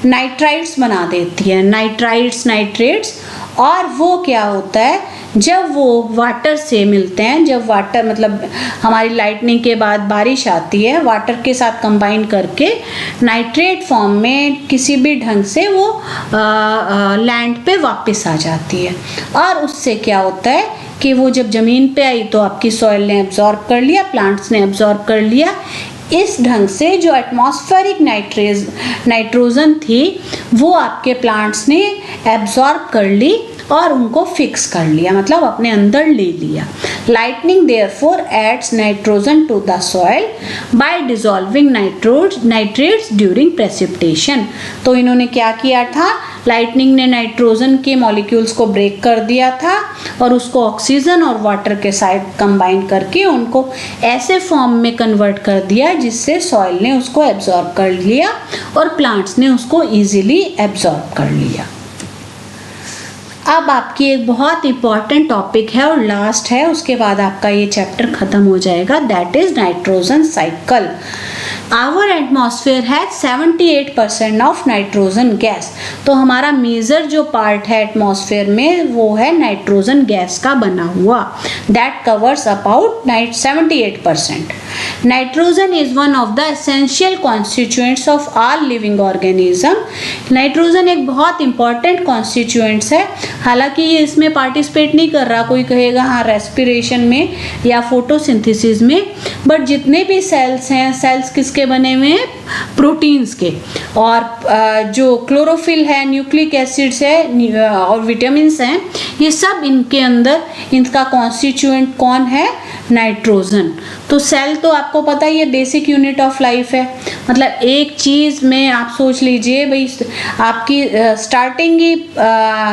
नाइट्राइट्स बना देती है, नाइट्राइट्स, नाइट्रेट्स, और वो क्या होता है, जब वो वाटर से मिलते हैं, जब वाटर मतलब हमारी लाइटनिंग के बाद बारिश आती है, वाटर के साथ कंबाइन करके नाइट्रेट फॉर्म में किसी भी ढंग से वो लैंड पे वापस आ जाती है। और उससे क्या होता है कि वो जब ज़मीन पे आई तो आपकी सॉइल ने एब्जॉर्ब कर लिया, प्लांट्स ने एब्जॉर्ब कर लिया। इस ढंग से जो एटमॉस्फेरिक नाइट्रोजन थी वो आपके प्लांट्स ने एब्जॉर्ब कर ली और उनको फिक्स कर लिया, मतलब अपने अंदर ले लिया। Lightning therefore adds nitrogen to the soil by dissolving nitrates during precipitation. तो इन्होंने क्या किया था, लाइटनिंग ने नाइट्रोजन के मॉलिक्यूल्स को ब्रेक कर दिया था और उसको ऑक्सीजन और वाटर के साथ कंबाइन करके उनको ऐसे फॉर्म में कन्वर्ट कर दिया जिससे सॉइल ने उसको एब्जॉर्ब कर लिया और प्लांट्स ने उसको इजीली एब्जॉर्ब कर लिया। अब आपकी एक बहुत इंपॉर्टेंट टॉपिक है और लास्ट है, उसके बाद आपका ये चैप्टर खत्म हो जाएगा, that is nitrogen cycle. Our atmosphere है 78% ऑफ नाइट्रोजन गैस। तो हमारा मेजर जो पार्ट है एटमॉस्फेयर में वो है नाइट्रोजन गैस का बना हुआ, that covers about 78%। Nitrogen is one of the essential constituents of all living organism. Nitrogen एक बहुत इंपॉर्टेंट कॉन्स्टिट्यूएंट्स है, हालांकि ये इसमें पार्टिसिपेट नहीं कर रहा, कोई कहेगा हाँ रेस्पिरेशन में या फोटोसिंथेसिस में, बट जितने भी सेल्स हैं, सेल्स किसके बने हुए हैं, प्रोटीन्स के, और जो क्लोरोफिल है, न्यूक्लिक एसिड्स है और विटामिन्स हैं, ये सब इनके अंदर, इनका कॉन्स्टिट्यूएंट कौन है, नाइट्रोजन। तो सेल तो आपको पता ही है बेसिक यूनिट ऑफ लाइफ है, मतलब एक चीज़ में आप सोच लीजिए भाई आपकी स्टार्टिंग ही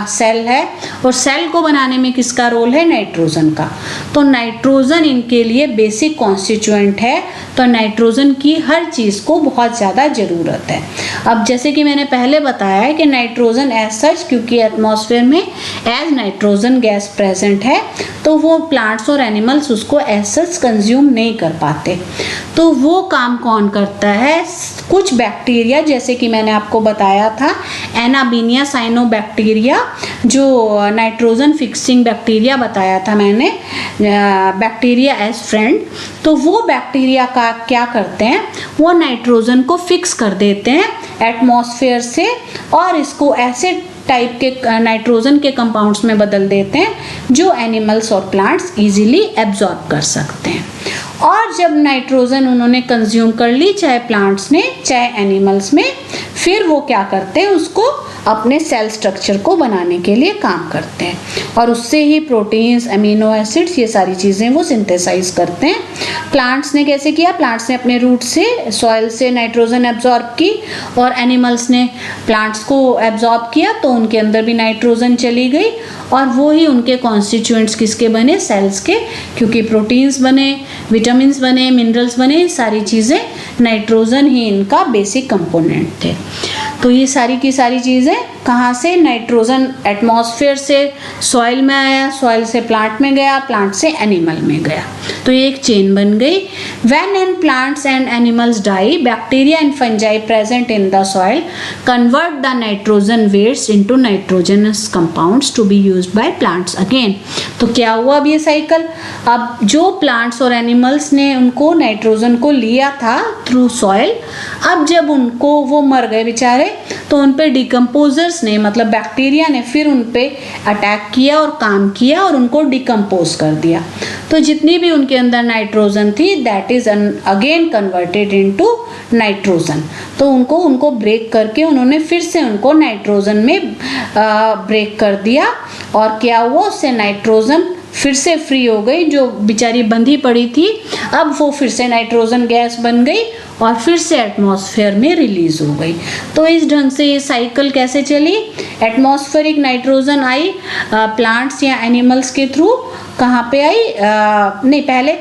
सेल है और सेल को बनाने में किसका रोल है, नाइट्रोजन का। तो नाइट्रोजन इनके लिए बेसिक कॉन्स्टिट्यूएंट है, तो नाइट्रोजन की हर चीज़ को बहुत ज़्यादा ज़रूरत है। अब जैसे कि मैंने पहले बताया है कि नाइट्रोजन एज सच, क्योंकि एटमॉस्फेयर में एज नाइट्रोजन गैस प्रेजेंट है तो वो प्लांट्स और एनिमल्स उसको एज सच कंज्यूम नहीं कर पाते। तो वो काम कौन करता है, कुछ बैक्टीरिया, जैसे कि मैंने आपको बताया था एनाबीनिया साइनोबैक्टीरिया, जो नाइट्रोजन फिक्सिंग बैक्टीरिया बताया था मैंने, बैक्टीरिया एज फ्रेंड। तो वो बैक्टीरिया का क्या करते हैं, वो नाइट्रोजन को फिक्स कर देते हैं एटमॉस्फेयर से और इसको ऐसे टाइप के नाइट्रोजन के कंपाउंड्स में बदल देते हैं जो एनिमल्स और प्लांट्स इजीली एब्जॉर्ब कर सकते हैं। और जब नाइट्रोजन उन्होंने कंज्यूम कर ली, चाहे प्लांट्स ने चाहे एनिमल्स में, फिर वो क्या करते हैं, उसको अपने सेल स्ट्रक्चर को बनाने के लिए काम करते हैं और उससे ही प्रोटीन्स, अमीनो एसिड्स, ये सारी चीज़ें वो सिंथेसाइज करते हैं। प्लांट्स ने कैसे किया, प्लांट्स ने अपने रूट से, सॉइल से नाइट्रोजन एब्जॉर्ब की और एनिमल्स ने प्लांट्स को एब्जॉर्ब किया, तो उनके अंदर भी नाइट्रोजन चली गई और वो ही उनके कॉन्स्टिट्यूएंट्स किसके बने, सेल्स के, क्योंकि प्रोटीन्स बने, विटामिन्स बने, मिनरल्स बने, सारी चीज़ें नाइट्रोजन ही इनका बेसिक कंपोनेंट थे। तो ये सारी की सारी चीज़ें कहाँ से, नाइट्रोजन एटमॉस्फेयर से सॉइल में आया, सॉइल से प्लांट में गया, प्लांट से एनिमल में गया, तो ये एक चेन बन गई। When an plants and animals die, bacteria and fungi present in the soil convert the nitrogen waste into nitrogenous compounds to be used by plants again. तो क्या हुआ अब ये साइकिल, अब जो प्लांट्स और एनिमल्स ने उनको नाइट्रोजन को लिया था थ्रू सॉइल, अब जब उनको वो मर गए बेचारे, तो उन पे डिकम्पोजर्स ने, मतलब बैक्टीरिया ने फिर उन पे अटैक किया और काम किया और उनको डिकम्पोज कर दिया। तो जितनी भी उनके अंदर नाइट्रोजन थी that is again converted into nitrogen. तो उनको ब्रेक करके उन्होंने फिर से उनको नाइट्रोजन में ब्रेक कर दिया और क्या हुआ, उससे नाइट्रोजन फिर से फ्री हो गई, जो बेचारी बंधी पड़ी थी अब वो फिर से नाइट्रोजन गैस बन गई और फिर से एटमॉस्फेयर में रिलीज हो गई। तो इस ढंग से ये साइकिल कैसे चली, एटमॉस्फेरिक नाइट्रोजन आई प्लांट्स या एनिमल्स के थ्रू, कहाँ पे आई, नहीं पहले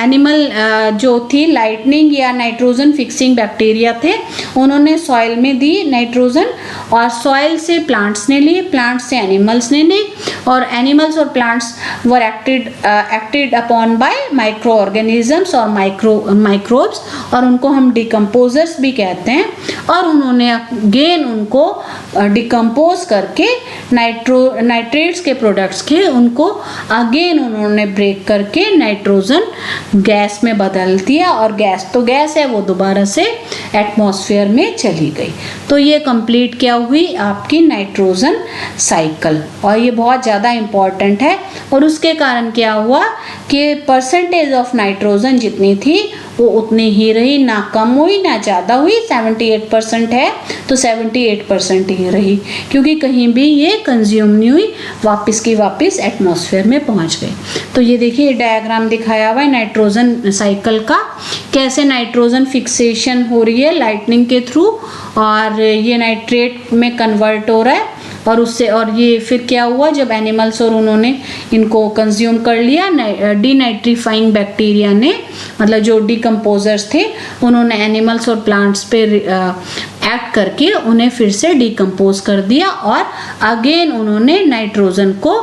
एनिमल जो थी लाइटनिंग या नाइट्रोजन फिक्सिंग बैक्टीरिया थे, उन्होंने सॉइल में दी नाइट्रोजन और सॉइल से प्लांट्स ने ली, प्लांट्स से एनिमल्स ने ली और एनिमल्स और प्लांट्स वर acted upon bye micro organisms और माइक्रोब्स, और उनको हम डिकम्पोजर्स भी कहते हैं। और उन्होंने अगेन उनको डिकम्पोज करके नाइट्रेट्स के प्रोडक्ट्स के उनको अगेन उन्होंने ब्रेक करके नाइट्रोजन गैस में बदल दिया, और गैस तो गैस है, वो दोबारा से एटमॉस्फेयर में चली गई। तो ये कंप्लीट क्या हुई आपकी नाइट्रोजन साइकिल, और ये बहुत ज़्यादा इम्पॉर्टेंट है। और उसके कारण क्या हुआ कि परसेंटेज ऑफ नाइट्रोजन जितनी थी वो उतनी ही रही, ना कम हुई ना ज़्यादा हुई। 78% है तो 78% ही रही, क्योंकि कहीं भी ये कंज्यूम नहीं हुई, वापस की वापस एटमॉस्फेयर में पहुंच गई। तो ये देखिए डायग्राम दिखाया हुआ है नाइट्रोजन साइकिल का, कैसे नाइट्रोजन फिक्सेशन हो रही है लाइटनिंग के थ्रू, और ये नाइट्रेट में कन्वर्ट हो रहा है, और उससे और ये फिर क्या हुआ जब एनिमल्स और उन्होंने इनको कंज्यूम कर लिया, डीनाइट्रीफाइंग बैक्टीरिया ने, मतलब जो डिकम्पोजर्स थे, उन्होंने एनिमल्स और प्लांट्स पे एक्ट करके उन्हें फिर से डिकम्पोज कर दिया, और अगेन उन्होंने नाइट्रोजन को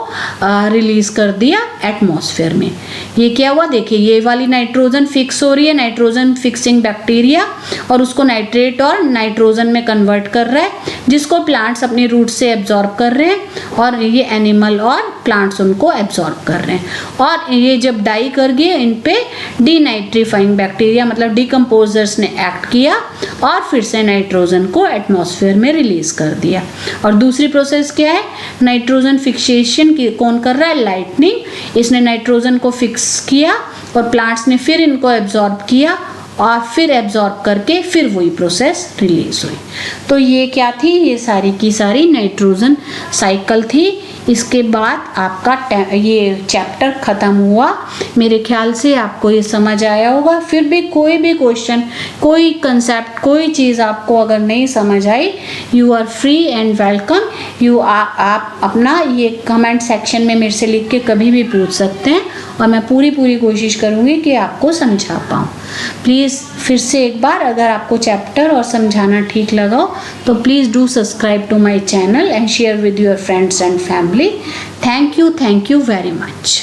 रिलीज कर दिया एटमॉस्फेयर में। ये क्या हुआ देखिए, ये वाली नाइट्रोजन फिक्स हो रही है, नाइट्रोजन फिक्सिंग बैक्टीरिया, और उसको नाइट्रेट और नाइट्रोजन में कन्वर्ट कर रहा है, जिसको प्लांट्स अपनी रूट से एब्जॉर्ब कर रहे हैं, और ये एनिमल और प्लांट्स उनको एब्जॉर्ब कर रहे हैं। और ये जब डाई कर गए, इन पे डीनाइट्रीफाइंग बैक्टीरिया मतलब डिकम्पोजर्स ने एक्ट किया, और फिर से नाइट्रोजन को एटमॉस्फेयर में रिलीज कर दिया। और दूसरी प्रोसेस क्या है, नाइट्रोजन फिक्सेशन की कौन कर रहा है, लाइटनिंग। इसने नाइट्रोजन को फिक्स किया और प्लांट्स ने फिर इनको एब्जॉर्ब किया, और फिर एब्जॉर्ब करके फिर वही प्रोसेस रिलीज हुई। तो ये क्या थी, ये सारी की सारी नाइट्रोजन साइकिल थी। इसके बाद आपका ये चैप्टर ख़त्म हुआ। मेरे ख्याल से आपको ये समझ आया होगा। फिर भी कोई भी क्वेश्चन, कोई कंसेप्ट, कोई चीज़ आपको अगर नहीं समझ आई, you are free and welcome. आप अपना ये कमेंट सेक्शन में मेरे से लिख के कभी भी पूछ सकते हैं, और मैं पूरी कोशिश करूँगी कि आपको समझा पाऊँ। प्लीज़ फिर से एक बार, अगर आपको चैप्टर और समझाना ठीक लगा हो तो please do subscribe to my channel and share with your friends and family. Thank you very much.